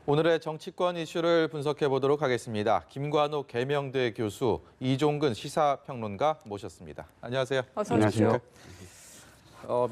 오늘의 정치권 이슈를 분석해 보도록 하겠습니다. 김관욱 계명대 교수, 이종근 시사평론가 모셨습니다. 안녕하세요. 어서 오십시오.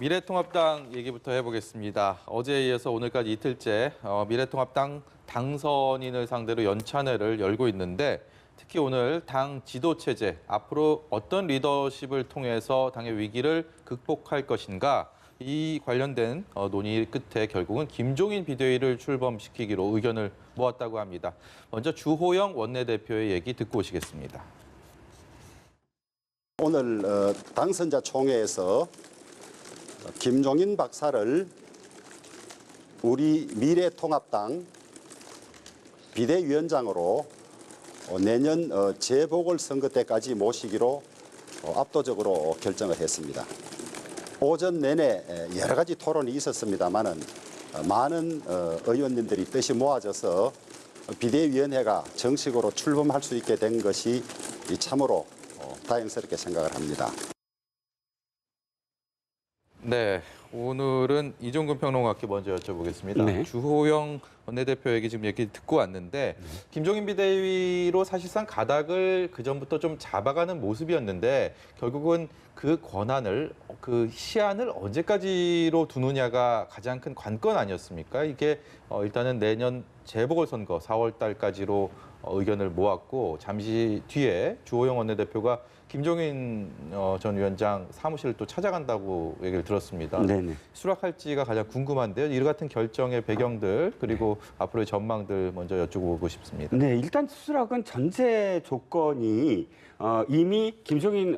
미래통합당 얘기부터 해보겠습니다. 어제에 이어서 오늘까지 이틀째 미래통합당 당선인을 상대로 연찬회를 열고 있는데 특히 오늘 당 지도체제, 앞으로 어떤 리더십을 통해서 당의 위기를 극복할 것인가, 이 관련된 논의 끝에 결국은 김종인 비대위를 출범시키기로 의견을 모았다고 합니다. 먼저 주호영 원내대표의 얘기 듣고 오시겠습니다. 오늘 당선자 총회에서 김종인 박사를 우리 미래통합당 비대위원장으로 내년 재보궐선거 때까지 모시기로 압도적으로 결정을 했습니다. 오전 내내 여러 가지 토론이 있었습니다만은 많은 의원님들이 뜻이 모아져서 비대위원회가 정식으로 출범할 수 있게 된 것이 참으로 다행스럽게 생각을 합니다. 네, 오늘은 이종근 평론가께 먼저 여쭤보겠습니다. 네. 주호영 원내대표 얘기 지금 얘기 듣고 왔는데 김종인 비대위로 사실상 가닥을 그전부터 좀 잡아가는 모습이었는데 결국은 그 권한을, 그 시한을 언제까지로 두느냐가 가장 큰 관건 아니었습니까? 이게 일단은 내년 재보궐선거 4월 달까지로 의견을 모았고 잠시 뒤에 주호영 원내대표가 김종인 전 위원장 사무실을 또 찾아간다고 얘기를 들었습니다. 네네. 수락할지가 가장 궁금한데요. 이 같은 결정의 배경들 그리고 앞으로의 전망들 먼저 여쭤보고 싶습니다. 네, 일단 수락은 전제 조건이 이미 김종인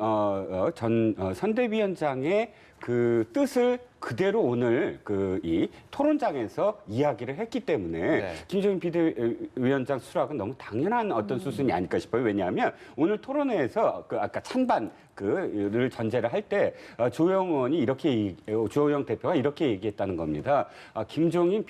전 선대위원장의 그 뜻을 그대로 오늘 이 토론장에서 이야기를 했기 때문에 네. 김종인 비대위원장 수락은 너무 당연한 어떤 수순이 아닐까 싶어요. 왜냐하면 오늘 토론회에서 아까 찬반 를 전제를 할 때 주호영 의원이 주호영 대표가 이렇게 얘기했다는 겁니다. 김종인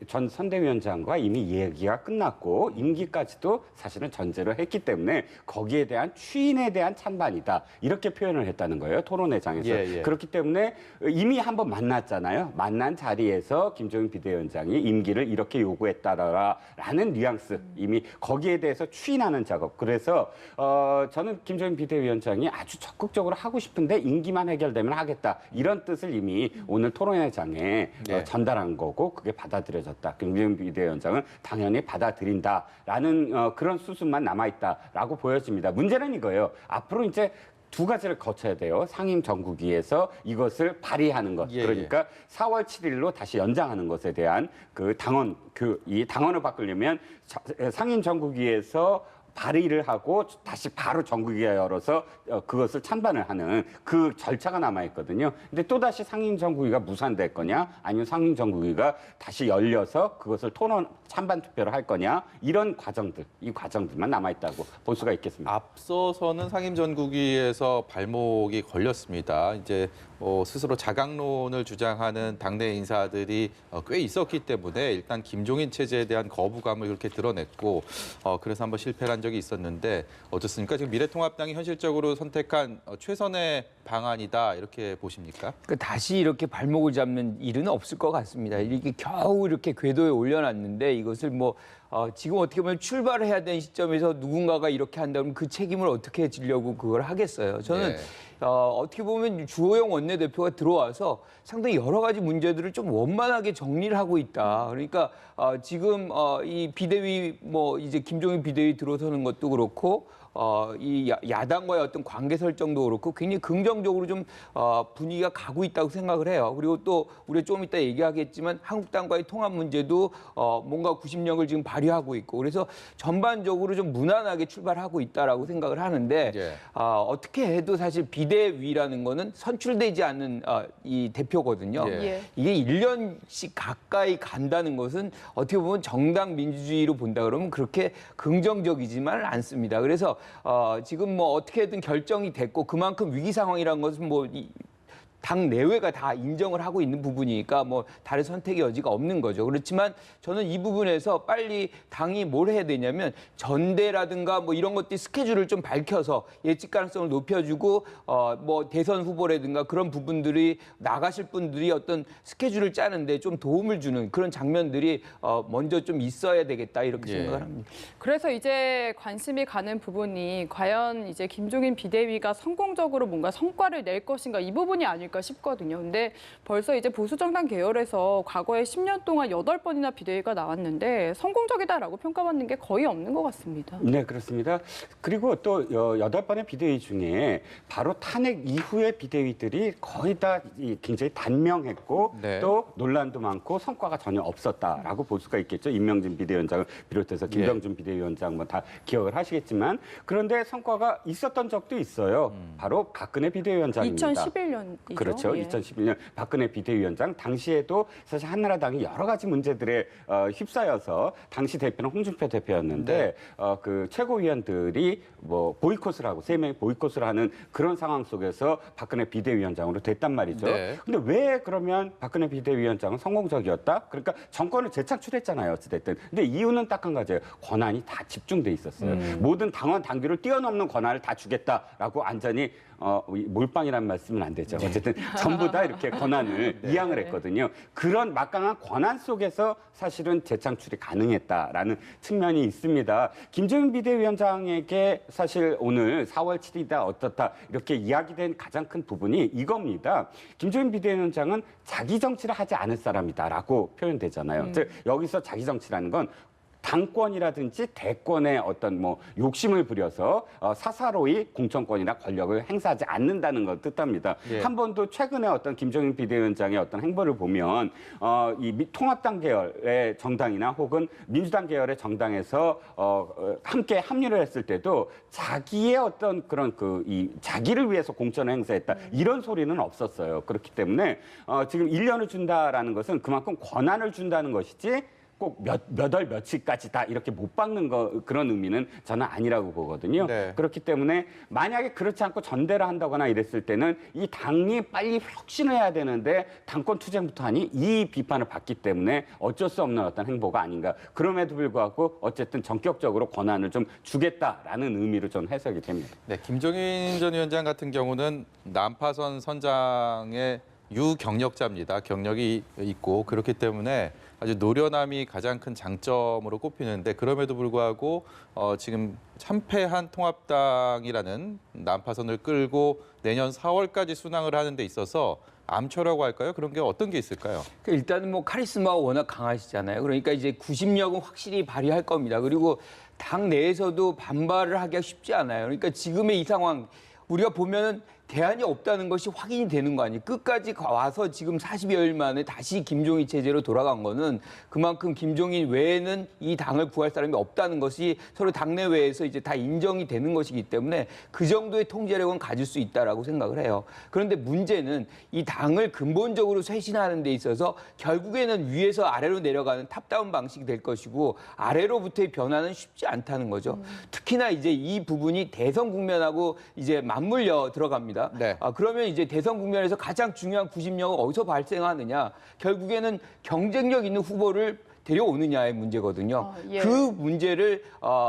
전 선대위원장과 이미 이야기가 끝났고 임기까지도 사실은 전제로 했기 때문에 거기에 대한 추인에 대한 찬반이다. 이렇게 표현을 했다는 거예요. 토론회장에서. 예. 그렇기 때문에 이미 한번 만났잖아요. 만난 자리에서 김종인 비대위원장이 임기를 이렇게 요구했다라는 뉘앙스 이미 거기에 대해서 추인하는 작업. 그래서 저는 김종인 비대위원장이 아주 적극적으로 하고 싶은데 임기만 해결되면 하겠다. 이런 뜻을 이미 오늘 토론회장에 전달한 거고 그게 받아들여졌다. 김종인 비대위원장은 당연히 받아들인다라는 그런 수순만 남아있다라고 보여집니다. 문제는 이거예요. 앞으로 이제 두 가지를 거쳐야 돼요. 상임 정국위에서 이것을 발의하는 것. 그러니까 4월 7일로 다시 연장하는 것에 대한 이 당원을 바꾸려면 상임 정국위에서 발의를 하고 다시 바로 정국위가 열어서 그것을 찬반을 하는 그 절차가 남아있거든요. 근데 또다시 상임정국위가 무산될 거냐 아니면 상임정국위가 다시 열려서 그것을 찬반 투표를 할 거냐 이런 이 과정들만 남아있다고 볼 수가 있겠습니다. 앞서서는 상임전국위에서 발목이 걸렸습니다. 이제 스스로 자강론을 주장하는 당내 인사들이 꽤 있었기 때문에 일단 김종인 체제에 대한 거부감을 그렇게 드러냈고 그래서 한번 실패를 한 적이 있었는데 어떻습니까? 지금 미래통합당이 현실적으로 선택한 최선의 방안이다 이렇게 보십니까? 다시 이렇게 발목을 잡는 일은 없을 것 같습니다. 이렇게 겨우 이렇게 궤도에 올려놨는데 이것을 지금 어떻게 보면 출발을 해야 되는 시점에서 누군가가 이렇게 한다면 그 책임을 어떻게 지려고 그걸 하겠어요. 저는 어떻게 보면 주호영 원내대표가 들어와서 상당히 여러 가지 문제들을 좀 원만하게 정리를 하고 있다. 그러니까 지금 이 비대위 이제 김종인 비대위 들어서는 것도 그렇고 이 야당과의 어떤 관계 설정도 그렇고 굉장히 긍정적으로 좀 분위기가 가고 있다고 생각을 해요. 그리고 또 우리가 좀 이따 얘기하겠지만 한국당과의 통합 문제도 뭔가 구심력을 지금 발휘하고 있고 그래서 전반적으로 좀 무난하게 출발하고 있다라고 생각을 하는데 어떻게 해도 사실 비대위라는 거는 선출되지 않는 이 대표거든요. 이게 1년씩 가까이 간다는 것은 어떻게 보면 정당 민주주의로 본다 그러면 그렇게 긍정적이지만 않습니다. 그래서 지금 어떻게든 결정이 됐고 그만큼 위기 상황이라는 것은 당 내외가 다 인정을 하고 있는 부분이니까 뭐 다른 선택의 여지가 없는 거죠. 그렇지만 저는 이 부분에서 빨리 당이 뭘 해야 되냐면 전대라든가 뭐 이런 것들 스케줄을 좀 밝혀서 예측 가능성을 높여주고 뭐 대선 후보라든가 그런 부분들이 나가실 분들이 어떤 스케줄을 짜는데 좀 도움을 주는 그런 장면들이 먼저 좀 있어야 되겠다 이렇게 예. 생각을 합니다. 그래서 이제 관심이 가는 부분이 과연 이제 김종인 비대위가 성공적으로 뭔가 성과를 낼 것인가 이 부분이 아닐까 싶거든요. 근데 벌써 이제 보수정당 계열에서 과거에 10년 동안 8번이나 비대위가 나왔는데 성공적이다라고 평가받는 게 거의 없는 것 같습니다. 네, 그렇습니다. 그리고 또 8번의 비대위 중에 바로 탄핵 이후의 비대위들이 거의 다 굉장히 단명했고 네. 또 논란도 많고 성과가 전혀 없었다라고 볼 수가 있겠죠. 임명진 비대위원장을 비롯해서 김병준 비대위원장 뭐 다 기억을 하시겠지만 그런데 성과가 있었던 적도 있어요. 바로 박근혜 비대위원장입니다. 2011년이죠. 그렇죠. 예. 2011년 박근혜 비대위원장 당시에도 사실 한나라당이 여러 가지 문제들에 휩싸여서 당시 대표는 홍준표 대표였는데 그 최고위원들이 뭐 보이콧을 하고 3명이 보이콧을 하는 그런 상황 속에서 박근혜 비대위원장으로 됐단 말이죠. 네. 근데 왜 그러면 박근혜 비대위원장은 성공적이었다? 그러니까 정권을 재창출했잖아요. 어찌됐든. 근데 이유는 딱 한 가지예요. 권한이 다 집중돼 있었어요. 모든 당원 당규를 뛰어넘는 권한을 다 주겠다라고 완전히 몰빵이라는 말씀은 안 되죠. 어쨌든 전부 다 이렇게 권한을 이양을 했거든요. 그런 막강한 권한 속에서 사실은 재창출이 가능했다라는 측면이 있습니다. 김종인 비대위원장에게 사실 오늘 4월 7일이다 어떻다 이렇게 이야기된 가장 큰 부분이 이겁니다. 김종인 비대위원장은 자기 정치를 하지 않을 사람이다라고 표현되잖아요. 즉 여기서 자기 정치라는 건 당권이라든지 대권의 어떤 뭐 욕심을 부려서 사사로이 공천권이나 권력을 행사하지 않는다는 걸 뜻합니다. 예. 한 번도 최근에 어떤 김종인 비대위원장의 어떤 행보를 보면 이 통합당 계열의 정당이나 혹은 민주당 계열의 정당에서 함께 합류를 했을 때도 자기의 어떤 그런 이 자기를 위해서 공천을 행사했다 이런 소리는 없었어요. 그렇기 때문에 지금 1년을 준다라는 것은 그만큼 권한을 준다는 것이지. 꼭 몇 월 며칠까지다 이렇게 못 박는 그런 의미는 저는 아니라고 보거든요. 네. 그렇기 때문에 만약에 그렇지 않고 전대를 한다거나 이랬을 때는 이 당이 빨리 혁신을 해야 되는데 당권 투쟁부터 하니 이 비판을 받기 때문에 어쩔 수 없는 어떤 행보가 아닌가. 그럼에도 불구하고 어쨌든 전격적으로 권한을 좀 주겠다라는 의미로 좀 해석이 됩니다. 네, 김종인 전 위원장 같은 경우는 난파선 선장의 유경력자입니다. 경력이 있고 그렇기 때문에 아주 노련함이 가장 큰 장점으로 꼽히는데 그럼에도 불구하고 지금 참패한 통합당이라는 난파선을 끌고 내년 4월까지 순항을 하는 데 있어서 암초라고 할까요? 그런 게 어떤 게 있을까요? 일단은 뭐 카리스마가 워낙 강하시잖아요. 그러니까 이제 구심력은 확실히 발휘할 겁니다. 그리고 당 내에서도 반발을 하기가 쉽지 않아요. 그러니까 지금의 이 상황 우리가 보면은 대안이 없다는 것이 확인이 되는 거 아니에요. 끝까지 와서 지금 40여일 만에 다시 김종인 체제로 돌아간 거는 그만큼 김종인 외에는 이 당을 구할 사람이 없다는 것이 서로 당내외에서 이제 다 인정이 되는 것이기 때문에 그 정도의 통제력은 가질 수 있다라고 생각을 해요. 그런데 문제는 이 당을 근본적으로 쇄신하는 데 있어서 결국에는 위에서 아래로 내려가는 탑다운 방식이 될 것이고 아래로부터의 변화는 쉽지 않다는 거죠. 특히나 이제 이 부분이 대선 국면하고 이제 맞물려 들어갑니다. 네. 그러면 이제 대선 국면에서 가장 중요한 구심력은 어디서 발생하느냐? 결국에는 경쟁력 있는 후보를 데려오느냐의 문제거든요. 예. 그 문제를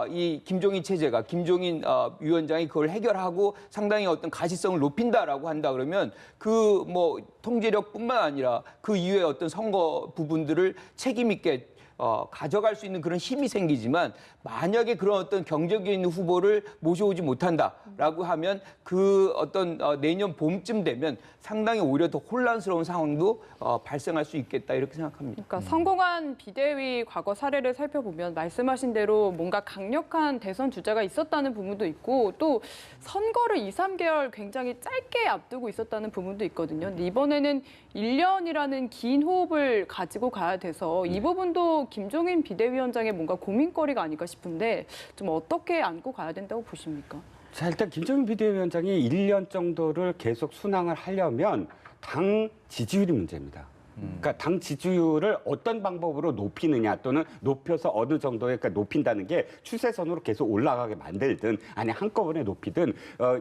이 김종인 체제가 김종인 위원장이 그걸 해결하고 상당히 어떤 가시성을 높인다라고 한다 그러면 그 뭐 통제력뿐만 아니라 그 이후에 어떤 선거 부분들을 책임 있게 가져갈 수 있는 그런 힘이 생기지만 만약에 그런 어떤 경쟁력 있는 후보를 모셔오지 못한다라고 하면 그 어떤 내년 봄쯤 되면 상당히 오히려 더 혼란스러운 상황도 발생할 수 있겠다 이렇게 생각합니다. 그러니까 성공한 비대위 과거 사례를 살펴보면 말씀하신 대로 뭔가 강력한 대선 주자가 있었다는 부분도 있고 또 선거를 2, 3개월 굉장히 짧게 앞두고 있었다는 부분도 있거든요. 근데 이번에는 1년이라는 긴 호흡을 가지고 가야 돼서 이 부분도 김종인 비대위원장의 뭔가 고민거리가 아닐까 싶은데 좀 어떻게 안고 가야 된다고 보십니까? 자, 일단 김종인 비대위원장이 1년 정도를 계속 순항을 하려면 당 지지율이 문제입니다. 그러니까 당 지지율을 어떤 방법으로 높이느냐 또는 높여서 어느 정도에 그러니까 높인다는 게 추세선으로 계속 올라가게 만들든 아니 한꺼번에 높이든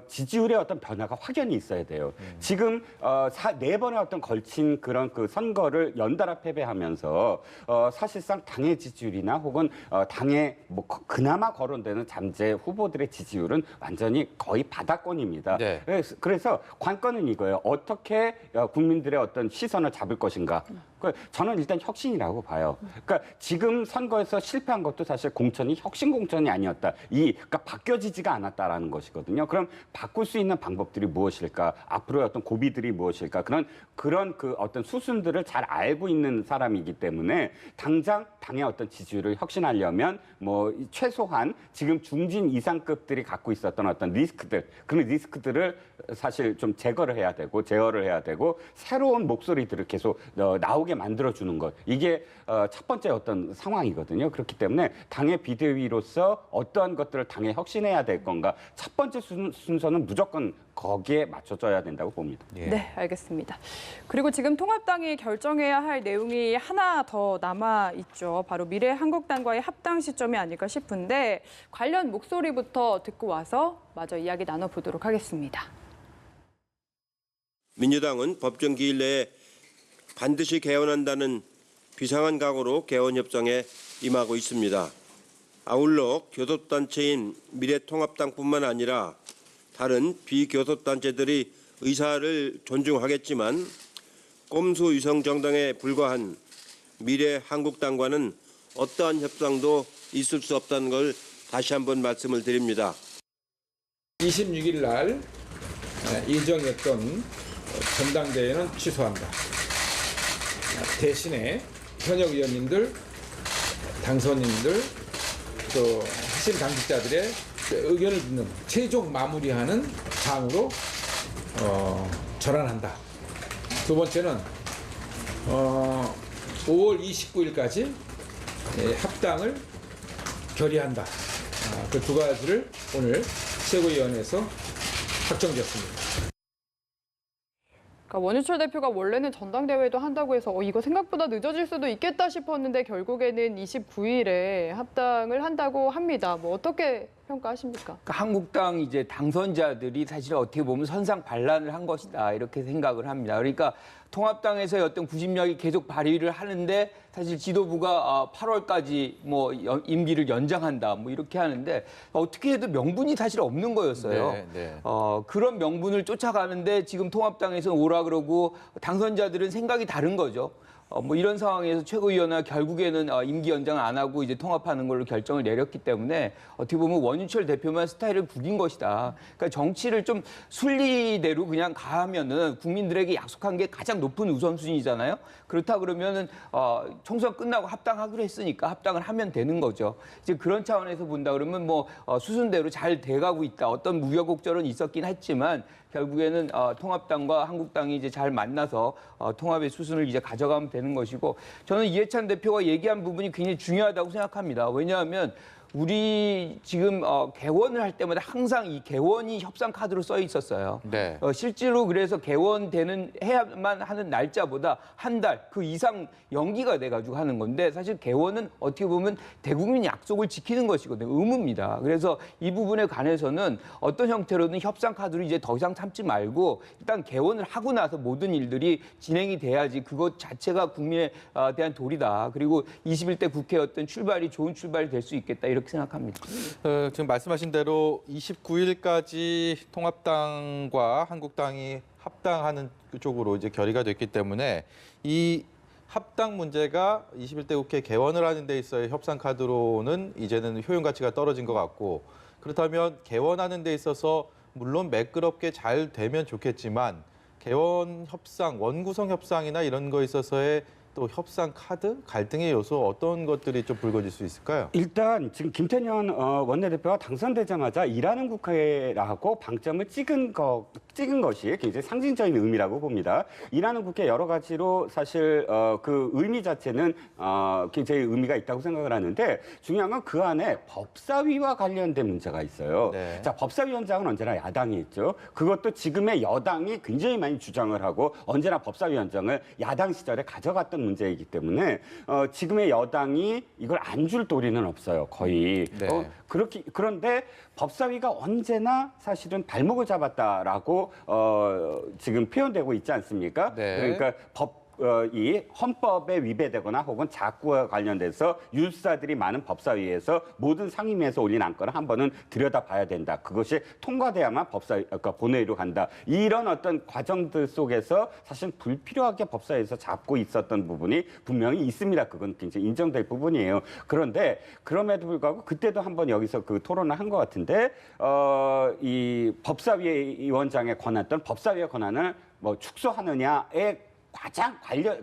지지율의 어떤 변화가 확연히 있어야 돼요. 지금 네 번에 어떤 걸친 그런 그 선거를 연달아 패배하면서 사실상 당의 지지율이나 혹은 당의 뭐 그나마 거론되는 잠재 후보들의 지지율은 완전히 거의 바닥권입니다. 네. 그래서 관건은 이거예요. 어떻게 국민들의 어떤 시선을 잡을 것인가. 저는 일단 혁신이라고 봐요. 그러니까 지금 선거에서 실패한 것도 사실 공천이 혁신 공천이 아니었다. 그러니까 바뀌어지지가 않았다라는 것이거든요. 그럼 바꿀 수 있는 방법들이 무엇일까? 앞으로의 어떤 고비들이 무엇일까? 그런 그 어떤 수순들을 잘 알고 있는 사람이기 때문에 당장 당의 어떤 지지율을 혁신하려면 뭐 최소한 지금 중진 이상급들이 갖고 있었던 어떤 그런 리스크들을 사실 좀 제어를 해야 되고 새로운 목소리들을 계속 나오게 만들어주는 것. 이게 첫 번째 어떤 상황이거든요. 그렇기 때문에 당의 비대위로서 어떠한 것들을 당에 혁신해야 될 건가. 첫 번째 순서는 무조건 거기에 맞춰져야 된다고 봅니다. 예. 네, 알겠습니다. 그리고 지금 통합당이 결정해야 할 내용이 하나 더 남아 있죠. 바로 미래한국당과의 합당 시점이 아닐까 싶은데 관련 목소리부터 듣고 와서 마저 이야기 나눠보도록 하겠습니다. 민주당은 법정 기일 내에 반드시 개헌한다는 비상한 각오로 개헌 협상에 임하고 있습니다. 아울러 교섭단체인 미래통합당뿐만 아니라 다른 비교섭단체들이 의사를 존중하겠지만 꼼수 유성 정당에 불과한 미래한국당과는 어떠한 협상도 있을 수 없다는 걸 다시 한번 말씀을 드립니다. 26일 날 예정했던 전당대회는 취소한다. 대신에 현역 의원님들, 당선인들, 또 핵심 당직자들의 의견을 듣는 최종 마무리하는 장으로 전환한다. 두 번째는 5월 29일까지 합당을 결의한다. 그 두 가지를 오늘 최고위원회에서 확정되었습니다. 그러니까 원유철 대표가 원래는 전당대회도 한다고 해서 이거 생각보다 늦어질 수도 있겠다 싶었는데 결국에는 29일에 합당을 한다고 합니다. 뭐 어떻게 평가하십니까? 그러니까 한국당 이제 당선자들이 사실 어떻게 보면 선상 반란을 한 것이다 이렇게 생각을 합니다. 그러니까 통합당에서의 어떤 구심력이 계속 발휘를 하는데 사실 지도부가 8월까지 뭐 임기를 연장한다 뭐 이렇게 하는데 어떻게 해도 명분이 사실 없는 거였어요. 네, 네. 그런 명분을 쫓아가는데 지금 통합당에서는 오라 그러고 당선자들은 생각이 다른 거죠. 뭐 이런 상황에서 최고위원회가 결국에는 임기 연장을 안 하고 이제 통합하는 걸로 결정을 내렸기 때문에 어떻게 보면 원유철 대표만 스타일을 구긴 것이다. 그러니까 정치를 좀 순리대로 그냥 가면은 국민들에게 약속한 게 가장 높은 우선순위잖아요. 그렇다 그러면은 총선 끝나고 합당하기로 했으니까 합당을 하면 되는 거죠. 이제 그런 차원에서 본다 그러면 뭐 수순대로 잘 돼가고 있다. 어떤 우여곡절은 있었긴 했지만 결국에는 통합당과 한국당이 이제 잘 만나서 통합의 수순을 이제 가져가면 되는 것이고 저는 이해찬 대표가 얘기한 부분이 굉장히 중요하다고 생각합니다. 왜냐하면 우리 지금 개원을 할 때마다 항상 이 개원이 협상 카드로 써 있었어요. 네. 실제로 그래서 해야만 하는 날짜보다 한 달 그 이상 연기가 돼가지고 하는 건데 사실 개원은 어떻게 보면 대국민 약속을 지키는 것이거든요. 의무입니다. 그래서 이 부분에 관해서는 어떤 형태로든 협상 카드로 이제 더 이상 참지 말고 일단 개원을 하고 나서 모든 일들이 진행이 돼야지 그것 자체가 국민에 대한 도리다. 그리고 21대 국회 어떤 출발이 좋은 출발이 될 수 있겠다. 이렇게 생각합니다. 지금 말씀하신 대로 29일까지 통합당과 한국당이 합당하는 쪽으로 이제 결의가 됐기 때문에 이 합당 문제가 21대 국회 개원을 하는 데 있어의 협상 카드로는 이제는 효용 가치가 떨어진 것 같고 그렇다면 개원하는 데 있어서 물론 매끄럽게 잘 되면 좋겠지만 개원 협상, 원구성 협상이나 이런 거에 있어서의 또 협상 카드, 갈등의 요소 어떤 것들이 좀 불거질 수 있을까요? 일단 지금 김태년 원내대표가 당선되자마자 일하는 국회라고 방점을 찍은 것 찍은 것이 굉장히 상징적인 의미라고 봅니다. 일하는 국회 여러 가지로 사실 그 의미 자체는 굉장히 의미가 있다고 생각을 하는데 중요한 건 그 안에 법사위와 관련된 문제가 있어요. 네. 자, 법사위원장은 언제나 야당이 있죠. 그것도 지금의 여당이 굉장히 많이 주장을 하고 언제나 법사위원장을 야당 시절에 가져갔던 문제이기 때문에 지금의 여당이 이걸 안 줄 도리는 없어요. 거의. 네. 그런데 법사위가 언제나 사실은 발목을 잡았다라고 지금 표현되고 있지 않습니까? 네. 그러니까 이 헌법에 위배되거나 혹은 자꾸와 관련돼서 유수사들이 많은 법사위에서 모든 상임위에서 올린 안건을 한 번은 들여다봐야 된다. 그것이 통과돼야만 법사위, 그러니까 본회의로 간다. 이런 어떤 과정들 속에서 사실 불필요하게 법사위에서 잡고 있었던 부분이 분명히 있습니다. 그건 굉장히 인정될 부분이에요. 그런데 그럼에도 불구하고 그때도 한번 여기서 그 토론을 한 것 같은데 이 법사위원장의 권한 또는 법사위의 권한을 뭐 축소하느냐에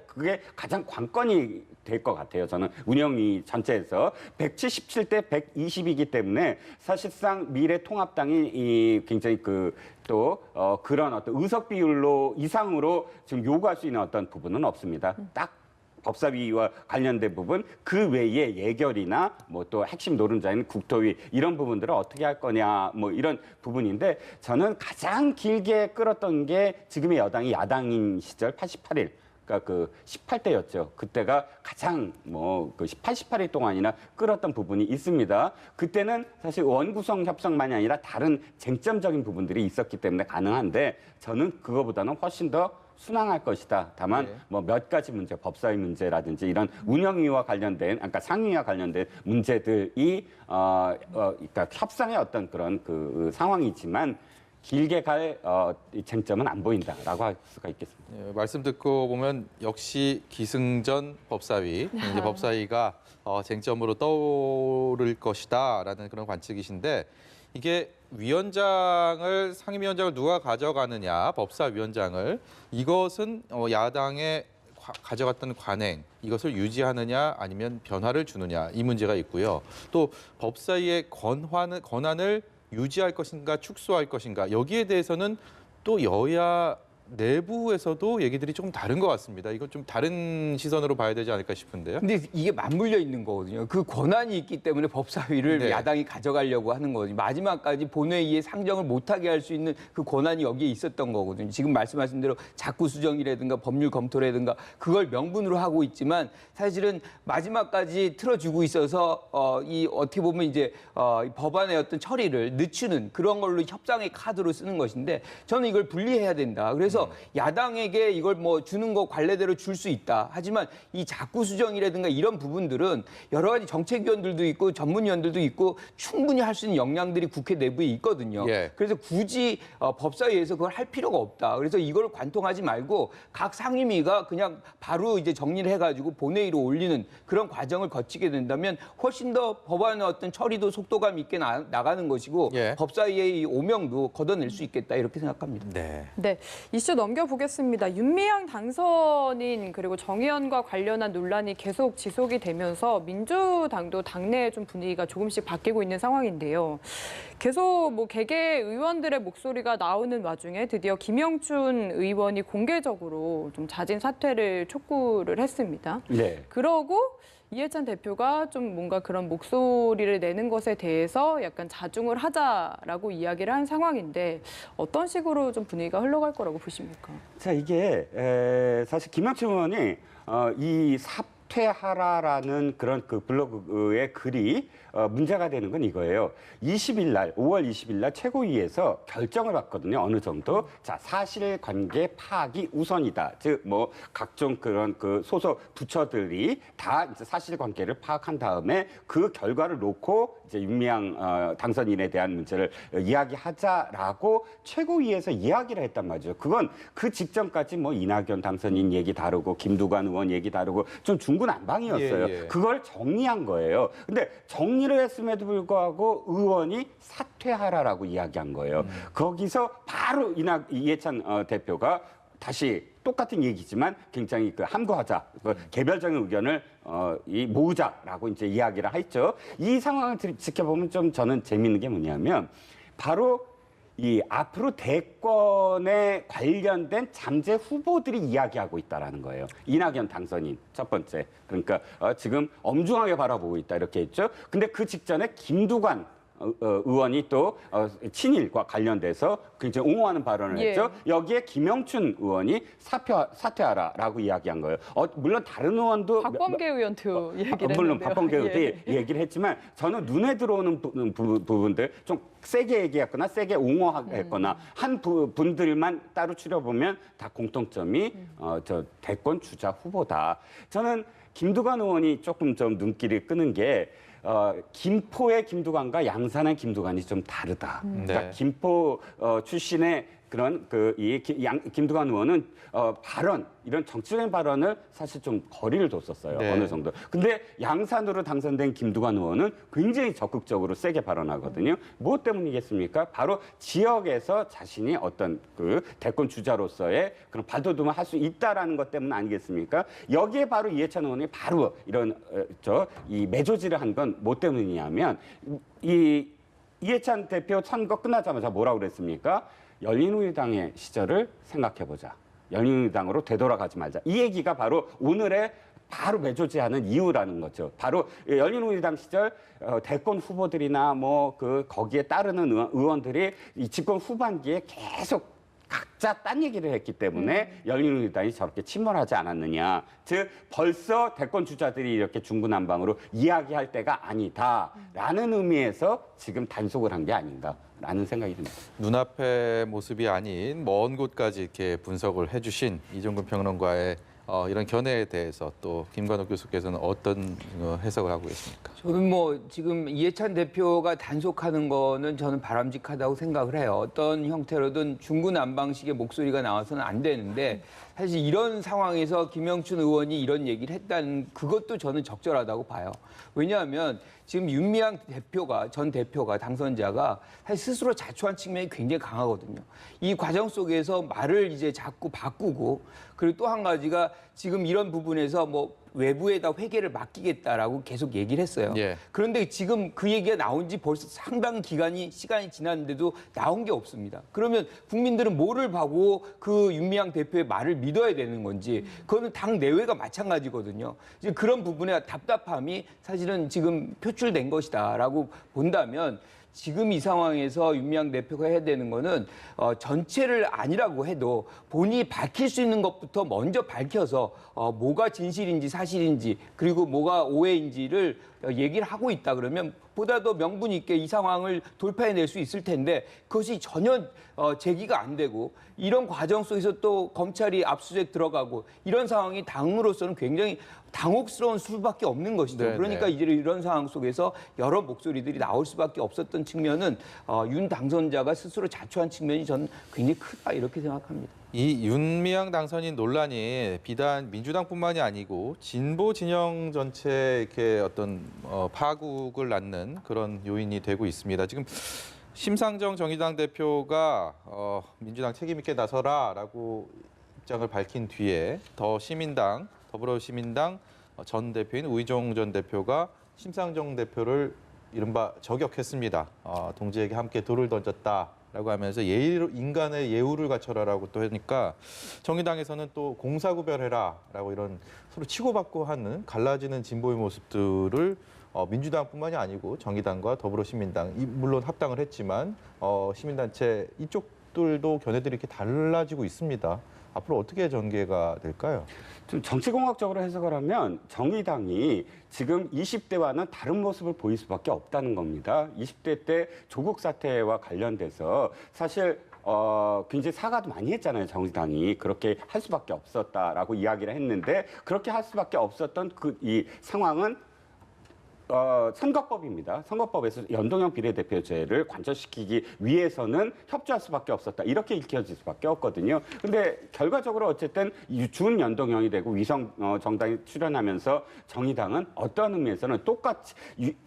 그게 가장 관건이 될 것 같아요. 저는 운영위 전체에서 177대 120이기 때문에 사실상 미래통합당이 굉장히 그런 어떤 의석 비율로 이상으로 지금 요구할 수 있는 어떤 부분은 없습니다. 딱 법사위와 관련된 부분 그 외에 예결이나 뭐 또 핵심 노른자인 국토위 이런 부분들을 어떻게 할 거냐 뭐 이런 부분인데 저는 가장 길게 끌었던 게 지금의 여당이 야당인 시절 88일 그러니까 그 18대였죠. 그때가 가장 그 88일 동안이나 끌었던 부분이 있습니다. 그때는 사실 원구성 협상만이 아니라 다른 쟁점적인 부분들이 있었기 때문에 가능한데 저는 그거보다는 훨씬 더 순항할 것이다. 다만 네. 뭐 몇 가지 문제, 법사위 문제라든지 이런 운영위와 관련된, 그러니까 상위와 관련된 문제들이 그러니까 협상의 어떤 그런 그 상황이지만 길게 갈 쟁점은 안 보인다라고 할 수가 있겠습니다. 예, 말씀 듣고 보면 역시 기승전 법사위, 이제 법사위가 쟁점으로 떠오를 것이다라는 그런 관측이신데 이게 위원장을 상임위원장을 누가 가져가느냐 법사위원장을 이것은 야당의 가져갔던 관행 이것을 유지하느냐 아니면 변화를 주느냐 이 문제가 있고요. 또 법사위의 권한을 유지할 것인가 축소할 것인가 여기에 대해서는 또 여야 내부에서도 얘기들이 조금 다른 것 같습니다. 이건 좀 다른 시선으로 봐야 되지 않을까 싶은데요. 근데 이게 맞물려 있는 거거든요. 그 권한이 있기 때문에 법사위를 네. 야당이 가져가려고 하는 거거든요. 마지막까지 본회의에 상정을 못하게 할 수 있는 그 권한이 여기에 있었던 거거든요. 지금 말씀하신 대로 자구 수정이라든가 법률 검토라든가 그걸 명분으로 하고 있지만 사실은 마지막까지 틀어주고 있어서 이 어떻게 보면 이제 법안의 어떤 처리를 늦추는 그런 걸로 협상의 카드로 쓰는 것인데 저는 이걸 분리해야 된다. 그래서 야당에게 이걸 뭐 주는 거 관례대로 줄 수 있다. 하지만 이 자구 수정이라든가 이런 부분들은 여러 가지 정책위원들도 있고 전문위원들도 있고 충분히 할 수 있는 역량들이 국회 내부에 있거든요. 예. 그래서 굳이 법사위에서 그걸 할 필요가 없다. 그래서 이걸 관통하지 말고 각 상임위가 그냥 바로 이제 정리를 해가지고 본회의로 올리는 그런 과정을 거치게 된다면 훨씬 더 법안의 어떤 처리도 속도감 있게 나가는 것이고 예. 법사위의 이 오명도 걷어낼 수 있겠다 이렇게 생각합니다. 네. 네, 이슈 넘겨보겠습니다. 윤미향 당선인 그리고 정의연과 관련한 논란이 계속 지속이 되면서 민주당도 당내 좀 분위기가 조금씩 바뀌고 있는 상황인데요. 계속 뭐 개개 의원들의 목소리가 나오는 와중에 드디어 김영춘 의원이 공개적으로 좀 자진 사퇴를 촉구를 했습니다. 네. 그러고 이해찬 대표가 좀 뭔가 그런 목소리를 내는 것에 대해서 약간 자중을 하자라고 이야기를 한 상황인데 어떤 식으로 좀 분위기가 흘러갈 거라고 보십니까? 자, 이게 사실 김영춘 의원이 이 사퇴하라라는 그런 그 블로그의 글이 문제가 되는 건 이거예요. 20일 날, 5월 20일 날 최고위에서 결정을 받거든요. 어느 정도. 자, 사실관계 파악이 우선이다. 즉, 뭐, 각종 그런 그 소속 부처들이 다 이제 사실관계를 파악한 다음에 그 결과를 놓고 이제 윤미향 당선인에 대한 문제를 이야기하자라고 최고위에서 이야기를 했단 말이죠. 그건 그 직전까지 뭐 이낙연 당선인 얘기 다르고 김두관 의원 얘기 다르고 좀 중구난방이었어요. 예, 예. 그걸 정리한 거예요. 근데 정리를 했음에도 불구하고 의원이 사퇴하라라고 이야기한 거예요. 거기서 바로 이해찬 대표가 다시 똑같은 얘기지만 굉장히 그 함구하자, 그 개별적인 의견을 모으자라고 이제 이야기를 했죠. 이 상황을 지켜보면 좀 저는 재미있는 게 뭐냐면 바로 이 앞으로 대권에 관련된 잠재 후보들이 이야기하고 있다라는 거예요. 이낙연 당선인 첫 번째. 그러니까 지금 엄중하게 바라보고 있다 이렇게 했죠. 근데 그 직전에 김두관 의원이 또 친일과 관련돼서 굉장히 옹호하는 발언을 예. 했죠. 여기에 김영춘 의원이 사퇴하라라고 이야기한 거예요. 물론 다른 의원도 박범계 의원도 얘기를 했는데요. 물론 박범계 의원도 예. 얘기를 했지만 저는 눈에 들어오는 부분들 좀 세게 얘기했거나 세게 옹호했거나 한 분들만 따로 추려보면 다 공통점이 저 대권 주자 후보다. 저는 김두관 의원이 조금 좀 눈길을 끄는 게 김포의 김두관과 양산의 김두관이 좀 다르다. 그러니까 김포 출신의 그런 김두관 의원은 발언 이런 정치적인 발언을 사실 좀 거리를 뒀었어요. 네. 어느 정도. 근데 양산으로 당선된 김두관 의원은 굉장히 적극적으로 세게 발언하거든요. 무엇 때문이겠습니까? 바로 지역에서 자신이 어떤 그 대권 주자로서의 그런 발돋움을 할 수 있다라는 것 때문 아니겠습니까? 여기에 바로 이해찬 의원이 바로 이런 이 매조지를 한 건 뭐 때문이냐면 이 이해찬 대표 선거 끝나자마자 뭐라고 그랬습니까? 열린우리당의 시절을 생각해보자. 열린우리당으로 되돌아가지 말자. 이 얘기가 바로 오늘의 바로 매조지하는 이유라는 거죠. 바로 열린우리당 시절 대권 후보들이나 뭐 거기에 따르는 의원들이 이 집권 후반기에 계속 각자 딴 얘기를 했기 때문에 열린우리당이 저렇게 침몰하지 않았느냐. 즉 벌써 대권 주자들이 이렇게 중구난방으로 이야기할 때가 아니다라는 의미에서 지금 단속을 한 게 아닌가라는 생각이 듭니다. 눈앞의 모습이 아닌 먼 곳까지 이렇게 분석을 해주신 이종근 평론가의 이런 견해에 대해서 또 김관옥 교수께서는 어떤 해석을 하고 계십니까? 저는 뭐 지금 이해찬 대표가 단속하는 거는 저는 바람직하다고 생각을 해요. 어떤 형태로든 중구난방식의 목소리가 나와서는 안 되는데 사실 이런 상황에서 김영춘 의원이 이런 얘기를 했다는 그것도 저는 적절하다고 봐요. 왜냐하면 지금 윤미향 전 대표가 당선자가 사실 스스로 자초한 측면이 굉장히 강하거든요. 이 과정 속에서 말을 이제 자꾸 바꾸고 그리고 또 한 가지가 지금 이런 부분에서 뭐 외부에다 회계를 맡기겠다라고 계속 얘기를 했어요. 예. 그런데 지금 그 얘기가 나온 지 벌써 상당 시간이 지났는데도 나온 게 없습니다. 그러면 국민들은 뭐를 보고 그 윤미향 대표의 말을 믿어야 되는 건지 그거는 당 내외가 마찬가지거든요. 이제 그런 부분의 답답함이 사실은 지금 표출된 것이다라고 본다면 지금 이 상황에서 윤미향 대표가 해야 되는 거는 전체를 아니라고 해도 본인이 밝힐 수 있는 것부터 먼저 밝혀서 뭐가 진실인지 사실인지 그리고 뭐가 오해인지를 얘기를 하고 있다 그러면 보다 더 명분 있게 이 상황을 돌파해낼 수 있을 텐데 그것이 전혀 제기가 안 되고 이런 과정 속에서 또 검찰이 압수수색 들어가고 이런 상황이 당으로서는 굉장히 당혹스러운 수밖에 없는 것이죠. 네네. 그러니까 이제 이런 상황 속에서 여러 목소리들이 나올 수밖에 없었던 측면은 윤 당선자가 스스로 자초한 측면이 저는 굉장히 크다 이렇게 생각합니다. 이 윤미향 당선인 논란이 비단 민주당뿐만이 아니고 진보 진영 전체에 이렇게 어떤 파국을 낳는 그런 요인이 되고 있습니다. 지금 심상정 정의당 대표가 민주당 책임 있게 나서라라고 입장을 밝힌 뒤에 더불어시민당 전 대표인 우이종 전 대표가 심상정 대표를 이른바 저격했습니다. 동지에게 함께 돌을 던졌다라고 하면서 인간의 예우를 갖춰라라고 또 하니까 정의당에서는 또 공사구별해라라고 이런 서로 치고받고 하는 갈라지는 진보의 모습들을 민주당뿐만이 아니고 정의당과 더불어시민당 물론 합당을 했지만 시민단체 이쪽들도 견해들이 이렇게 달라지고 있습니다. 앞으로 어떻게 전개가 될까요? 좀 정치공학적으로 해석을 하면 정의당이 지금 20대와는 다른 모습을 보일 수밖에 없다는 겁니다. 20대 때 조국 사태와 관련돼서 사실 굉장히 사과도 많이 했잖아요. 정의당이 그렇게 할 수밖에 없었다라고 이야기를 했는데 그렇게 할 수밖에 없었던 이 상황은 선거법입니다. 선거법에서 연동형 비례대표제를 관철시키기 위해서는 협조할 수밖에 없었다. 이렇게 읽혀질 수밖에 없거든요. 근데 결과적으로 어쨌든 준연동형이 되고 위성 정당이 출연하면서 정의당은 어떤 의미에서는 똑같이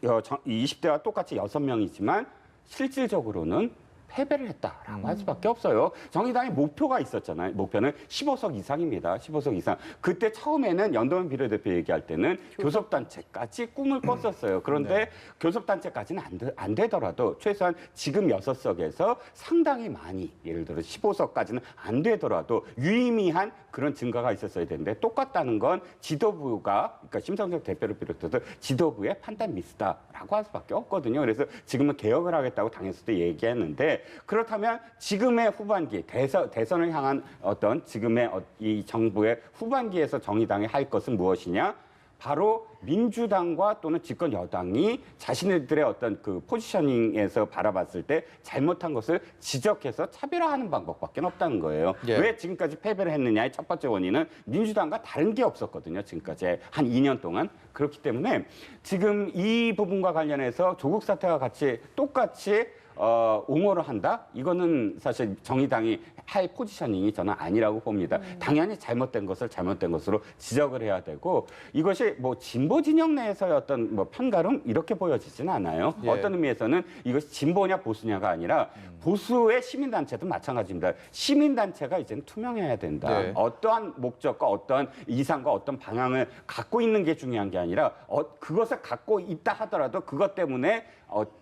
20대와 똑같이 6명이지만 실질적으로는 패배를 했다라고 할 수밖에 없어요. 정의당의 목표가 있었잖아요. 목표는 15석 이상입니다. 15석 이상. 그때 처음에는 연동형 비례대표 얘기할 때는 교섭단체까지 꿈을 꿨었어요. 그런데 교섭단체까지는 안 되더라도 최소한 지금 6석에서 상당히 많이, 예를 들어 15석까지는 안 되더라도 유의미한 그런 증거가 있었어야 되는데, 똑같다는 건 지도부가, 그러니까 심상정 대표를 비롯해서 지도부의 판단 미스다라고 할 수밖에 없거든요. 그래서 지금은 개혁을 하겠다고 당에서도 얘기했는데, 그렇다면 지금의 후반기, 대선을 향한 어떤 지금의 이 정부의 후반기에서 정의당이 할 것은 무엇이냐? 바로 민주당과 또는 집권 여당이 자신들의 어떤 그 포지셔닝에서 바라봤을 때 잘못한 것을 지적해서 차별화하는 방법밖에 없다는 거예요. 예. 왜 지금까지 패배를 했느냐의 첫 번째 원인은 민주당과 다른 게 없었거든요. 지금까지 한 2년 동안. 그렇기 때문에 지금 이 부분과 관련해서 조국 사태와 같이 똑같이 옹호를 한다? 이거는 사실 정의당이 할 포지셔닝이 저는 아니라고 봅니다. 당연히 잘못된 것을 잘못된 것으로 지적을 해야 되고, 이것이 뭐 진보 진영 내에서의 어떤 뭐 편가름 이렇게 보여지지는 않아요. 예. 어떤 의미에서는 이것이 진보냐 보수냐가 아니라 보수의 시민단체도 마찬가지입니다. 시민단체가 이제는 투명해야 된다. 네. 어떠한 목적과 어떠한 이상과 어떤 방향을 갖고 있는 게 중요한 게 아니라 그것을 갖고 있다 하더라도 그것 때문에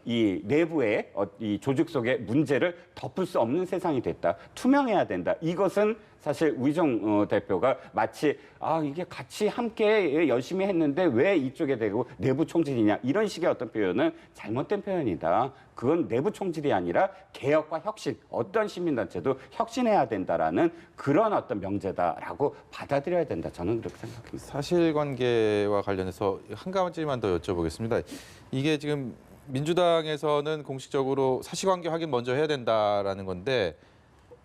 이 내부의 이 조직 속의 문제를 덮을 수 없는 세상이 됐다. 투명해야 된다. 이것은 사실 우희정 대표가 마치 이게 같이 함께 열심히 했는데 왜 이쪽에 대고 내부 총질이냐, 이런 식의 어떤 표현은 잘못된 표현이다. 그건 내부 총질이 아니라 개혁과 혁신, 어떤 시민단체도 혁신해야 된다라는 그런 어떤 명제다라고 받아들여야 된다. 저는 그렇게 생각합니다. 사실관계와 관련해서 한 가지만 더 여쭤보겠습니다. 이게 지금 민주당에서는 공식적으로 사실관계 확인 먼저 해야 된다라는 건데,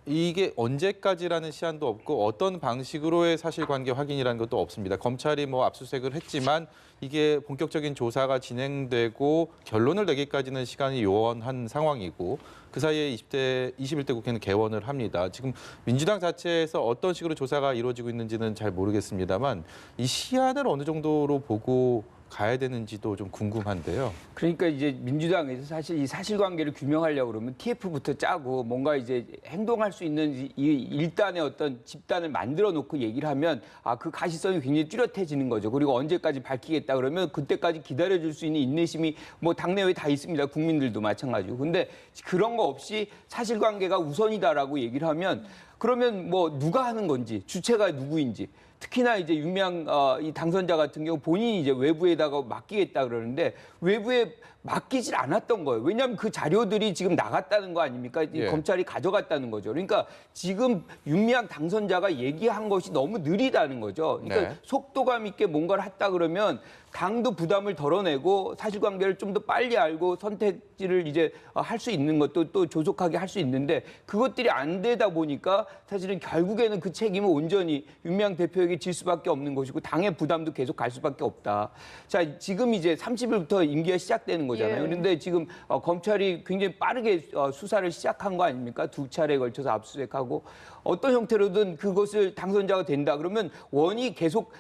이게 언제까지라는 시한도 없고 어떤 방식으로의 사실관계 확인이라는 것도 없습니다. 검찰이 뭐 압수수색을 했지만 이게 본격적인 조사가 진행되고 결론을 내기까지는 시간이 요원한 상황이고, 그 사이에 21대 국회는 개원을 합니다. 지금 민주당 자체에서 어떤 식으로 조사가 이루어지고 있는지는 잘 모르겠습니다만 이 시한을 어느 정도로 보고 가야 되는지도 좀 궁금한데요. 그러니까 이제 민주당에서 사실 이 사실관계를 규명하려고 그러면 TF부터 짜고 뭔가 이제 행동할 수 있는 이 일단의 어떤 집단을 만들어 놓고 얘기를 하면 그 가시성이 굉장히 뚜렷해지는 거죠. 그리고 언제까지 밝히겠다 그러면 그때까지 기다려줄 수 있는 인내심이 뭐 당내외에 다 있습니다. 국민들도 마찬가지고. 근데 그런 거 없이 사실관계가 우선이다라고 얘기를 하면, 그러면 뭐 누가 하는 건지, 주체가 누구인지, 특히나 이제 윤미향 이 당선자 같은 경우 본인이 이제 외부에다가 맡기겠다 그러는데 외부에 맡기질 않았던 거예요. 왜냐하면 그 자료들이 지금 나갔다는 거 아닙니까? 예. 검찰이 가져갔다는 거죠. 그러니까 지금 윤미향 당선자가 얘기한 것이 너무 느리다는 거죠. 그러니까 네. 속도감 있게 뭔가를 했다 그러면 당도 부담을 덜어내고 사실관계를 좀 더 빨리 알고 선택지를 이제 할 수 있는 것도 또 조속하게 할 수 있는데, 그것들이 안 되다 보니까 사실은 결국에는 그 책임은 온전히 윤미향 대표에게 질 수밖에 없는 것이고 당의 부담도 계속 갈 수밖에 없다. 자, 지금 이제 30일부터 임기가 시작되는 거잖아요. 예. 그런데 지금 검찰이 굉장히 빠르게 수사를 시작한 거 아닙니까? 2차례에 걸쳐서 압수수색하고 어떤 형태로든 그것을 당선자가 된다 그러면 원이 계속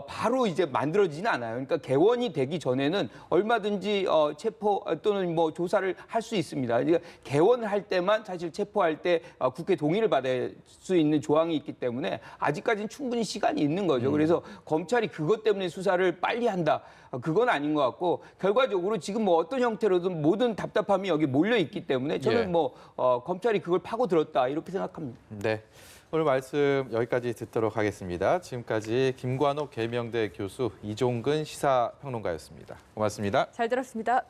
바로 이제 만들어지진 않아요. 그러니까 개원이 되기 전에는 얼마든지 체포 또는 뭐 조사를 할 수 있습니다. 그러니까 개원을 할 때만 사실 체포할 때 국회 동의를 받을 수 있는 조항이 있기 때문에 아직까지는 충분히 시간이 있는 거죠. 그래서 검찰이 그것 때문에 수사를 빨리 한다. 그건 아닌 것 같고, 결과적으로 지금 뭐 어떤 형태로든 모든 답답함이 여기 몰려 있기 때문에 저는 예. 뭐 검찰이 그걸 파고들었다 이렇게 생각합니다. 네. 오늘 말씀 여기까지 듣도록 하겠습니다. 지금까지 김관옥 계명대 교수, 이종근 시사평론가였습니다. 고맙습니다. 잘 들었습니다.